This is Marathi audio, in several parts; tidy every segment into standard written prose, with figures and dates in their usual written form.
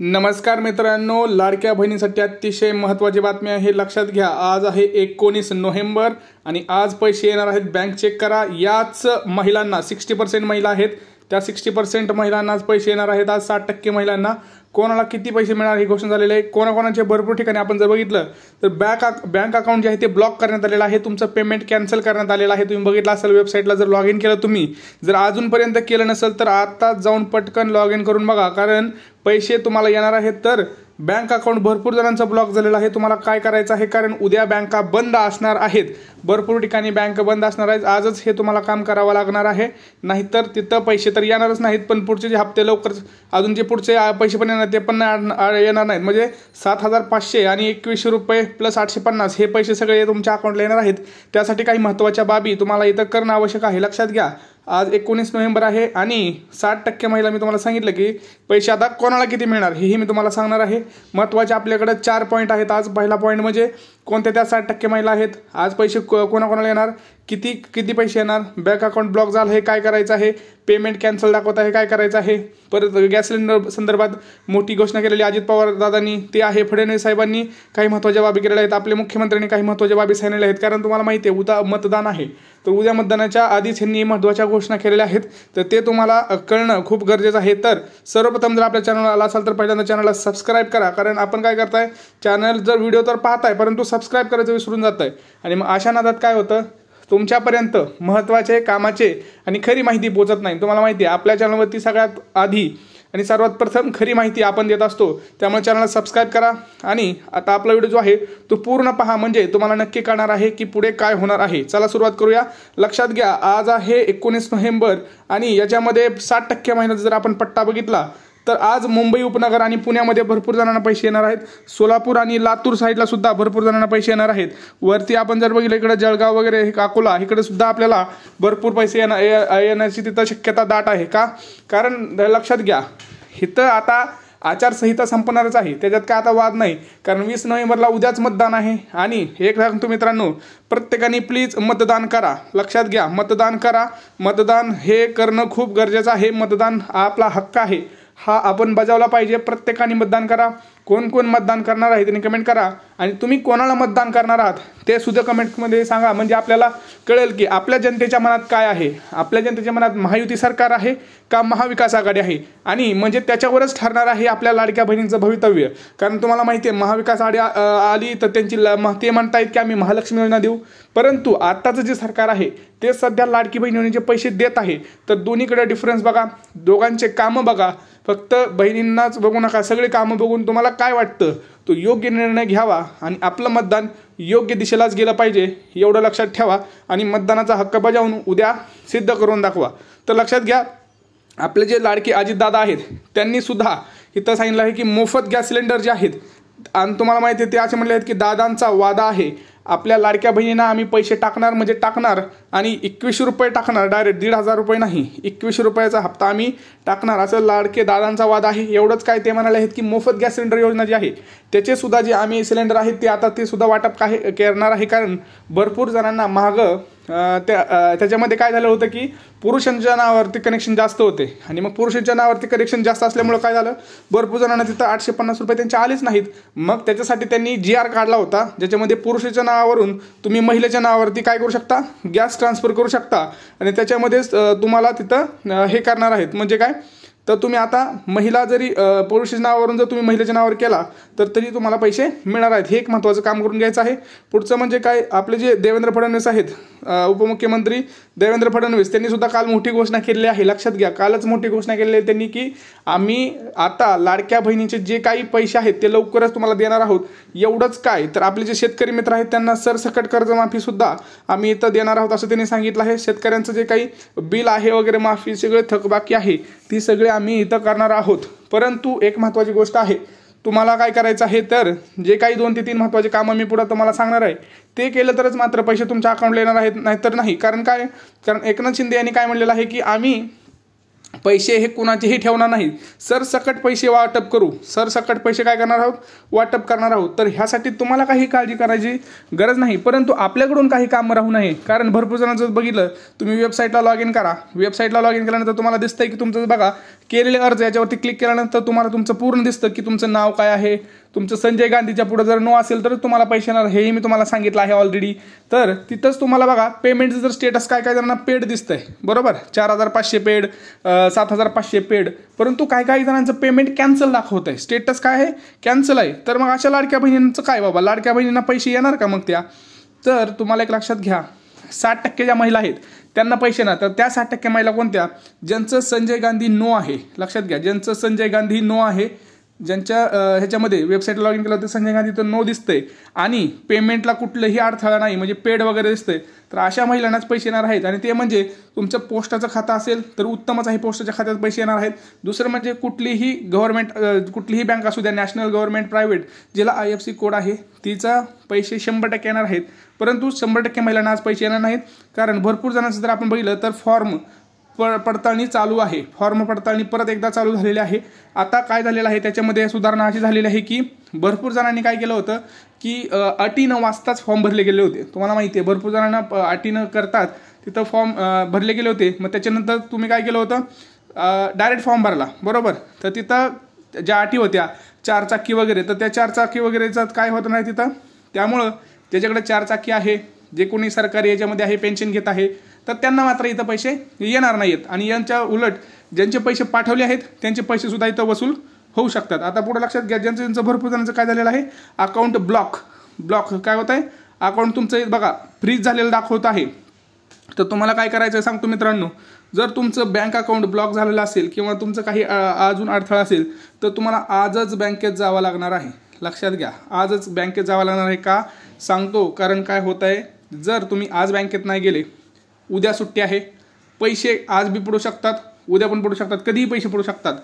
नमस्कार मित्रांनो, लाडक्या बहिणीसाठी अतिशय महत्त्वाची बातमी आहे, लक्षात घ्या। आज आहे 19 नोव्हेंबर आणि आज पैसे येणार आहेत। बँक चेक करा। याच महिलांना 60% महिला आहेत, त्या 60% महिलांनाच पैसे येणार आहेत। आज 60% महिलांना कोणाला किती पैसे मिळणार ही घोषणा झालेली आहे। कोणाकोणाचे भरपूर ठिकाणी आपण जर बघितलं तर बँक अकाउंट जे आहे ते ब्लॉक करण्यात आलेलं आहे, तुमचं पेमेंट कॅन्सल करण्यात आलेलं आहे। तुम्ही बघितलं असेल वेबसाईटला जर लॉग इन केलं, तुम्ही जर अजूनपर्यंत केलं नसेल तर आता जाऊन पटकन लॉग इन करून बघा, कारण पैसे तुम्हाला येणार आहेत। तर बँक अकाउंट भरपूर जणांचं ब्लॉक झालेलं आहे। तुम्हाला काय करायचं आहे, कारण उद्या बँका बंद असणार आहेत, भरपूर ठिकाणी बँक बंद असणार आहेत। आजच हे तुम्हाला काम करावं लागणार आहे, नाहीतर तिथं पैसे तर येणारच नाहीत। पण पुढचे जे हप्ते लवकर अजून जे पुढचे पैसे पण येणार ते पण येणार नाहीत। म्हणजे 7,500 आणि 2100 रुपये प्लस 850 हे पैसे सगळे तुमच्या अकाउंटला येणार आहेत। त्यासाठी काही महत्त्वाच्या बाबी तुम्हाला इथं करणं आवश्यक आहे। लक्षात घ्या, आज 19 नोव्हेंबर आहे आणि 60% महिला मी तुम्हाला सांगितलं की पैसे आता कोणाला किती मिळणार हेही मी तुम्हाला सांगणार आहे। महत्त्वाचे आपल्याकडे 4 पॉईंट आहेत आज। पहिला पॉईंट म्हणजे कोणत्या त्या 60% महिला आहेत, आज पैसे कोणाकोणाला येणार, किती पैसे येणार, बँक अकाउंट ब्लॉक झालं आहे काय करायचं आहे, पेमेंट कॅन्सल दाखवत आहे काय करायचं आहे। परत गॅस सिलेंडर संदर्भात मोठी घोषणा केलेली अजित पवार दादांनी, ते आहे फडणवीस साहेबांनी काही महत्त्वाच्या बाबी केलेल्या आहेत, आपले मुख्यमंत्र्यांनी काही महत्त्वाच्या बाबी सांगितलेल्या आहेत। कारण तुम्हाला माहिती आहे उद्या मतदान आहे, तर उद्या मतदानाच्या आधीच यांनी महत्त्वाच्या घोषणा केलेल्या आहेत, तर ते तुम्हाला कळणं खूप गरजेचं आहे। तर सर्वप्रथम जर आपल्या चॅनलला आला असाल तर पहिल्यांदा चॅनलला सबस्क्राईब करा, कारण आपण काय करताय, चॅनल जर व्हिडिओ तर पाहताय परंतु सबस्क्राईब करायचं विसरून जाताय। आणि मग अशा नादात काय होतं, तुमच्यापर्यंत महत्त्वाचे कामाचे आणि खरी माहिती पोहोचत नाही। तुम्हाला माहिती आहे आपल्या चॅनलवरती सगळ्यात आधी आणि सर्वात प्रथम खरी माहिती आपण देत असतो, त्यामुळे चॅनलला सबस्क्राईब करा। आणि आता आपला व्हिडिओ जो आहे तो पूर्ण पहा, म्हणजे तुम्हाला नक्की कळणार आहे की पुढे काय होणार आहे। चला सुरुवात करूया। लक्षात घ्या, आज आहे 19 नोव्हेंबर आणि याच्यामध्ये 60% महिन्याचा जर आपण पट्टा बघितला तर आज मुंबई उपनगर आणि पुण्यामध्ये भरपूर जणांना पैसे येणार आहेत। सोलापूर आणि लातूर साईडला सुद्धा भरपूर जणांना पैसे येणार आहेत। वरती आपण जर बघितलं इकडे जळगाव वगैरे अकोला इकडे सुद्धा आपल्याला भरपूर पैसे येण्याची तिथं शक्यता दाट आहे। का, कारण लक्षात घ्या इथं आता आचारसंहिता संपणारच आहे, त्याच्यात काय आता वाद नाही, कारण 20 नोव्हेंबरला उद्याच मतदान आहे। आणि एक सांगतो मित्रांनो, प्रत्येकाने प्लीज मतदान करा। लक्षात घ्या, मतदान करा। मतदान हे करणं खूप गरजेचं आहे। मतदान आपला हक्क आहे, हा आपण बजावला पाहिजे। प्रत्येकाने मतदान करा। कोण कोण मतदान करणार आहे त्यांनी कमेंट करा, आणि तुम्ही कोणाला मतदान करणार आहात ते सुद्धा कमेंटमध्ये सांगा, म्हणजे आपल्याला कळेल की आपल्या जनतेच्या मनात काय आहे। आपल्या जनतेच्या मनात महायुती सरकार आहे का महाविकास आघाडी आहे, आणि म्हणजे त्याच्यावरच ठरणार आहे आपल्या लाडक्या बहिणींचं भवितव्य। कारण तुम्हाला माहिती आहे महाविकास आघाडी आली तर त्यांची ते म्हणतायत की आम्ही महालक्ष्मी योजना देऊ, परंतु आत्ताचं जे सरकार आहे ते सध्या लाडकी बहीण योजनेचे पैसे देत आहे। तर दोन्हीकडे डिफरन्स बघा, दोघांचे कामं बघा, फक्त बहिणींनाच बघू नका, सगळे कामं बघून तुम्हाला काय वाटतं तो योग्य निर्णय घ्यावा आणि आपलं मतदान योग्य दिशेलाच गेलं पाहिजे, एवढं लक्षात ठेवा। आणि मतदानाचा हक्क बजावून उद्या सिद्ध करून दाखवा। तर लक्षात घ्या, आपले जे लाडके अजितदादा आहेत त्यांनी सुद्धा इथं सांगितलं आहे की मोफत गॅस सिलेंडर जे आहेत, आणि तुम्हाला माहिती आहे ते असे म्हणले आहेत की दादांचा वादा आहे, आपल्या लाडक्या बहिणींना आम्ही पैसे टाकणार म्हणजे टाकणार, आणि 2100 रुपये टाकणार, डायरेक्ट 1,500 रुपये नाही, 2100 रुपयाचा हप्ता आम्ही टाकणार, असं लाडके दादांचा वाद आहे। एवढंच काय, ते म्हणाले आहेत की मोफत गॅस सिलेंडर योजना जी आहे त्याचे सुद्धा जे आम्ही सिलेंडर आहेत ते आता ते सुद्धा वाटप करणार आहे, कारण भरपूर जणांना महाग त्याच्यामध्ये काय झालं होतं की पुरुषांच्या नावावरती कनेक्शन जास्त होते, आणि मग पुरुषांच्या नावावरती कनेक्शन जास्त असल्यामुळे काय झालं, भरपूर जणांना तिथं 850 रुपये त्यांचे आलेच नाहीत। मग त्याच्यासाठी त्यांनी GR काढला होता, ज्याच्यामध्ये पुरुषाच्या नावावरून तुम्ही महिलेच्या नावावरती काय करू शकता, गॅस ट्रान्सफर करू शकता, आणि त्याच्यामध्येच तुम्हाला तिथं हे करणार आहेत, म्हणजे काय, तर तुम्ही आता महिला जरी पुरुषाच्या नावावरून जर तुम्ही महिलेच्या नावावर केला तर तरी तुम्हाला पैसे मिळणार आहेत। हे एक महत्त्वाचं काम करून घ्यायचं आहे। पुढचं म्हणजे काय, आपले जे देवेंद्र फडणवीस आहेत, उपमुख्यमंत्री देवेंद्र फडणवीस, त्यांनी सुद्धा काल मोठी घोषणा केलेली आहे। लक्षात घ्या, कालच मोठी घोषणा केलेली आहे त्यांनी की आम्ही आता लाडक्या बहिणीचे जे काही पैसे आहेत ते लवकरच तुम्हाला देणार आहोत। एवढंच काय, तर आपले जे शेतकरी मित्र आहेत त्यांना सरसकट कर्जमाफी सुद्धा आम्ही इथं देणार आहोत असं त्यांनी सांगितलं आहे। शेतकऱ्यांचं जे काही बिल आहे वगैरे माफी सगळे थकबाकी आहे ती सगळे आम्ही इथं करणार आहोत। परंतु एक महत्त्वाची गोष्ट आहे, तुम्हाला काय करायचं आहे, तर जे काही 2 ते 3 महत्त्वाचे कामं मी पुढे तुम्हाला सांगणार आहे ते केलं तरच मात्र पैसे तुमच्या अकाउंटला येणार आहेत, नाहीतर नाही। कारण काय, कारण एकनाथ शिंदे यांनी काय म्हणलेलं आहे की आम्ही पैसे हे कुणाचेही ठेवणार नाही, सरसकट पैसे वाटप करू, सरसकट पैसे काय करणार आहोत, वाटप करणार आहोत. तर ह्यासाठी तुम्हाला काही काळजी करायची गरज नाही, परंतु आपल्याकडून काही काम राहू नये. कारण भरपूर जणांचं बघितलं, तुम्ही वेबसाईटला लॉग इन करा, वेबसाईटला लॉग इन केल्यानंतर तुम्हाला दिसतंय की तुमचं बघा केलेले अर्ज, याच्यावरती क्लिक केल्यानंतर तुम्हाला तुमचं पूर्ण दिसतं की तुमचं नाव काय आहे, तुमचं संजय गांधीच्या पुढे जर नो असेल तर तुम्हाला पैसे येणार, हेही मी तुम्हाला सांगितलं आहे ऑलरेडी. तर तिथंच तुम्हाला बघा पेमेंटचं जर स्टेटस काय काय जणांना पेड दिसतंय, बरोबर, 4,500 पेड, 7,500 पेड, परंतु काही जणांचं पेमेंट कॅन्सल दाखवत आहे, स्टेटस काय आहे, कॅन्सल आहे. तर मग अशा लाडक्या बहिणींचं काय बाबा, लाडक्या बहिणींना पैसे येणार का मग त्या? तर तुम्हाला एक लक्षात घ्या, 60% ज्या महिला आहेत त्यांना पैसे ना, तर त्या 60% महिला कोणत्या, ज्यांचं संजय गांधी नो आहे. लक्षात घ्या, ज्यांचं संजय गांधी नो आहे, ज्यांच्या ह्याच्यामध्ये वेबसाईटला लॉग इन केलं तर संजय गांधी तर नो दिसतंय आणि पेमेंटला कुठलंही अडथळा नाही, म्हणजे पेड वगैरे दिसतंय, तर अशा महिलांनाच पैसे येणार आहेत. आणि ते म्हणजे तुमचं पोस्टाचं खातं असेल तर उत्तमच आहे, पोस्टाच्या खात्यात पैसे येणार आहेत. दुसरं म्हणजे कुठलीही गव्हर्नमेंट, कुठलीही बँक असू द्या, नॅशनल, गव्हर्नमेंट, प्रायव्हेट, ज्याला IFSC कोड आहे तिचा पैसे 100% येणार आहेत. परंतु 100% महिलांना आज पैसे येणार नाहीत, कारण भरपूर जणांचं जर आपण बघितलं तर फॉर्म पडताळणी चालू आहे, फॉर्म पडताळणी परत एकदा चालू झालेली आहे. आता काय झालेलं आहे, त्याच्यामध्ये सुधारणा अशी झालेली आहे की भरपूर जणांनी काय केलं होतं की अटी न वाचताच फॉर्म भरले गेले होते. तुम्हाला माहिती आहे, भरपूर जणांना अटी न करतात तिथं फॉर्म भरले गेले होते. मग त्याच्यानंतर तुम्ही काय केलं होतं, डायरेक्ट फॉर्म भरला, बरोबर. तर तिथं ज्या अटी होत्या 4 चाकी वगैरे, तर त्या 4 चाकी वगैरेचं काय होतं नाही तिथं. त्यामुळं ज्याच्याकडे 4 चाकी आहे, जे कोणी सरकारी याच्यामध्ये आहे, पेन्शन घेत आहे, तर त्यांना मात्र इथं पैसे येणार नाहीत. आणि यांच्या उलट ज्यांचे पैसे पाठवले आहेत त्यांचे पैसे सुद्धा इथं वसूल होऊ शकतात. आता पुढे लक्षात घ्या, ज्यांचं भरपूर जणांचं काय झालेलं आहे, अकाउंट ब्लॉक काय होत आहे, अकाउंट तुमचं बघा फ्रीज झालेलं दाखवत आहे. तर तुम्हाला काय करायचं आहे सांगतो मित्रांनो, जर तुमचं बँक अकाउंट ब्लॉक झालेलं असेल किंवा तुमचं काही अजून अडथळा असेल तर तुम्हाला आजच बँकेत जावं लागणार आहे. लक्षात घ्या, आजच बँकेत जावं लागणार आहे. का सांगतो, कारण काय होत आहे, जर तुम्ही आज बँकेत नाही गेले, उद्या सुट्टी आहे, पैसे आज बी पडू शकतात, उद्या पण पडू शकतात, कधीही पैसे पडू शकतात.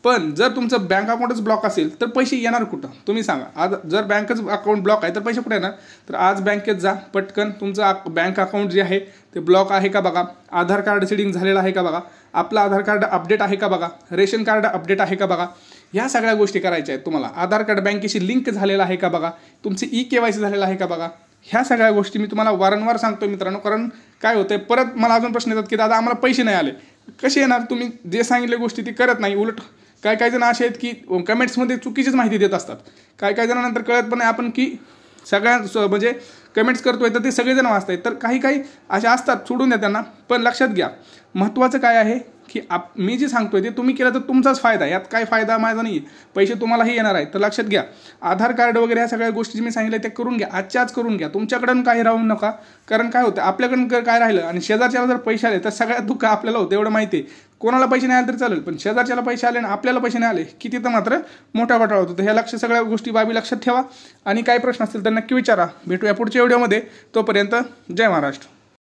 पण जर तुमचं बँक अकाउंटच ब्लॉक असेल तर पैसे येणार कुठं, तुम्ही सांगा. आज जर बँकच अकाउंट ब्लॉक आहे तर पैसे कुठे येणार. तर आज बँकेत जा, पटकन तुमचं बँक अकाउंट जे आहे ते ब्लॉक आहे का बघा, आधार कार्ड सेटिंग झालेलं आहे का बघा, आपलं आधार कार्ड अपडेट आहे का बघा, रेशन कार्ड अपडेट आहे का बघा. ह्या सगळ्या गोष्टी करायच्या आहेत तुम्हाला. आधार कार्ड बँकेशी लिंक झालेलं आहे का बघा, तुमचं KYC झालेलं आहे का बघा. ह्या सगळ्या गोष्टी मी तुम्हाला वारंवार सांगतो मित्रांनो. कारण काय होतंय, परत मला अजून प्रश्न येतात की दादा आम्हाला पैसे नाही आले, कसे येणार, तुम्ही जे सांगितले गोष्टी ती करत नाही. उलट काही जण असे आहेत की कमेंट्समध्ये चुकीचीच माहिती देत असतात. काही जणांनंतर कळत पण नाही आपण की सगळ्या म्हणजे कमेंट्स करतोय तर ते सगळेजण वाचतायत. तर काही अशा असतात, सोडून द्या त्यांना. पण लक्षात घ्या, महत्त्वाचं काय आहे की मी जे सांगतोय ते तुम्ही केलं तर तुमचाच फायदा आहे, यात काय फायदा माझा नाही, पैसे तुम्हालाही येणार आहे. तर लक्षात घ्या, आधार कार्ड वगैरे ह्या सगळ्या गोष्टी मी सांगितल्या त्या करून घ्या, आजच्या आज करून घ्या. तुमच्याकडून काही राहू नका. कारण काय होतं, आपल्याकडून काय राहिलं आणि शेजारच्याला जर पैसे आले तर सगळ्यात दुःख आपल्याला होतं, एवढं माहिती आहे. कोणाला पैसे नाही आले तरी चालेल, पण शेजारच्याला पैसे आले आणि आपल्याला पैसे नाही आले की तिथं मात्र मोठा घोटाळा होतो. तर ह्या सगळ्या गोष्टी बाबी लक्षात ठेवा आणि काही प्रश्न असतील तर नक्की विचारा. भेटूया पुढच्या व्हिडिओमध्ये. तोपर्यंत जय महाराष्ट्र.